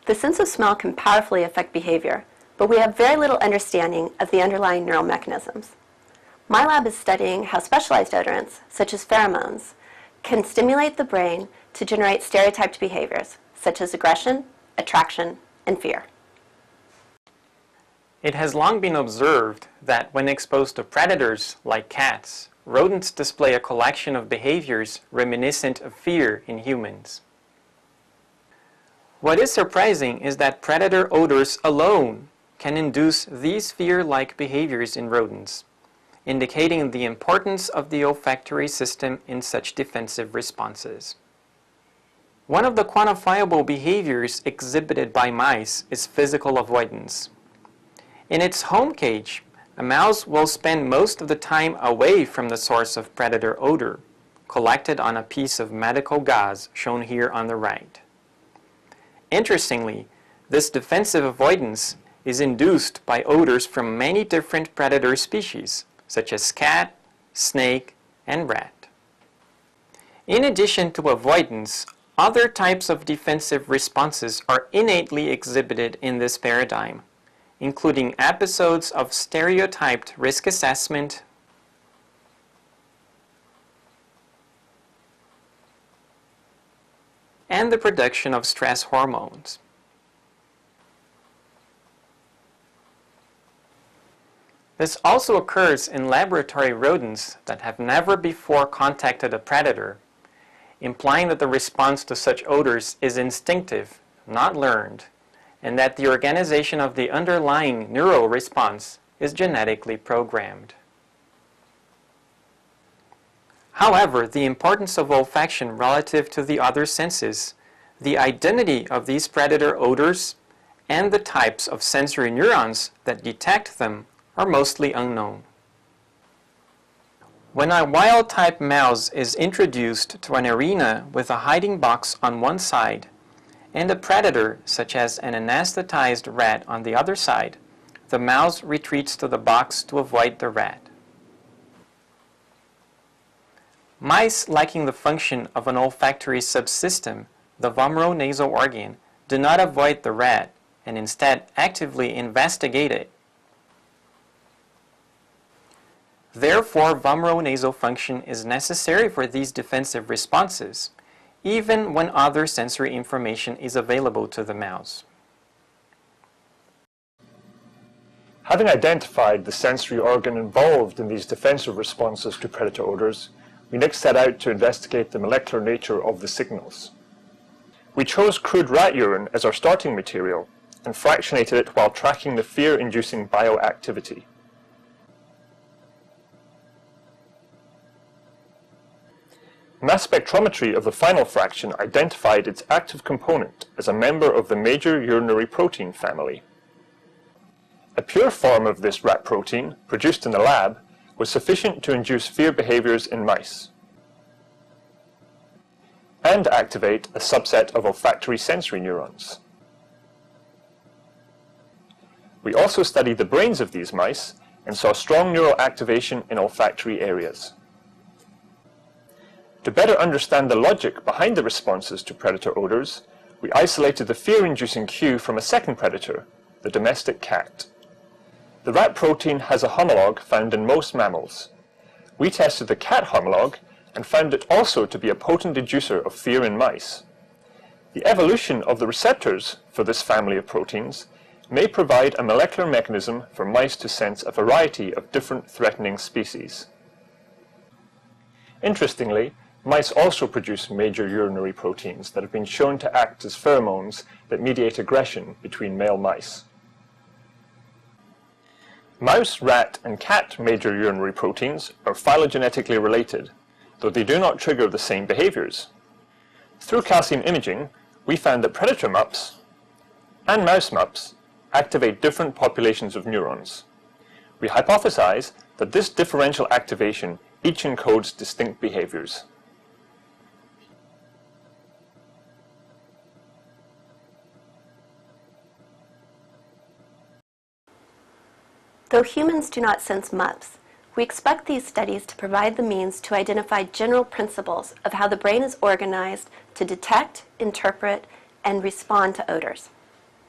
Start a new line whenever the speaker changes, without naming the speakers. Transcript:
The sense of smell can powerfully affect behavior, but we have very little understanding of the underlying neural mechanisms. My lab is studying how specialized odorants, such as pheromones, can stimulate the brain to generate stereotyped behaviors, such as aggression, attraction, and fear.
It has long been observed that when exposed to predators like cats, rodents display a collection of behaviors reminiscent of fear in humans. What is surprising is that predator odors alone can induce these fear-like behaviors in rodents, indicating the importance of the olfactory system in such defensive responses. One of the quantifiable behaviors exhibited by mice is physical avoidance. In its home cage, a mouse will spend most of the time away from the source of predator odor, collected on a piece of medical gauze shown here on the right. Interestingly, this defensive avoidance is induced by odors from many different predator species, such as cat, snake, and rat. In addition to avoidance, other types of defensive responses are innately exhibited in this paradigm, including episodes of stereotyped risk assessment, and the production of stress hormones. This also occurs in laboratory rodents that have never before contacted a predator, implying that the response to such odors is instinctive, not learned, and that the organization of the underlying neural response is genetically programmed. However, the importance of olfaction relative to the other senses, the identity of these predator odors, and the types of sensory neurons that detect them are mostly unknown. When a wild-type mouse is introduced to an arena with a hiding box on one side and a predator, such as an anesthetized rat, on the other side, the mouse retreats to the box to avoid the rat. Mice lacking the function of an olfactory subsystem, the vomeronasal organ, do not avoid the rat and instead actively investigate it. Therefore, vomeronasal function is necessary for these defensive responses, even when other sensory information is available to the mouse.
Having identified the sensory organ involved in these defensive responses to predator odors, we next set out to investigate the molecular nature of the signals. We chose crude rat urine as our starting material and fractionated it while tracking the fear-inducing bioactivity. Mass spectrometry of the final fraction identified its active component as a member of the major urinary protein family. A pure form of this rat protein, produced in the lab, was sufficient to induce fear behaviors in mice and activate a subset of olfactory sensory neurons. We also studied the brains of these mice and saw strong neural activation in olfactory areas. To better understand the logic behind the responses to predator odors, we isolated the fear-inducing cue from a second predator, the domestic cat. The rat protein has a homologue found in most mammals. We tested the cat homologue and found it also to be a potent inducer of fear in mice. The evolution of the receptors for this family of proteins may provide a molecular mechanism for mice to sense a variety of different threatening species. Interestingly, mice also produce major urinary proteins that have been shown to act as pheromones that mediate aggression between male mice. Mouse, rat, and cat major urinary proteins are phylogenetically related, though they do not trigger the same behaviors. Through calcium imaging, we found that predator MUPs and mouse MUPs activate different populations of neurons. We hypothesize that this differential activation each encodes distinct behaviors.
Though humans do not sense MUPs, we expect these studies to provide the means to identify general principles of how the brain is organized to detect, interpret, and respond to odors.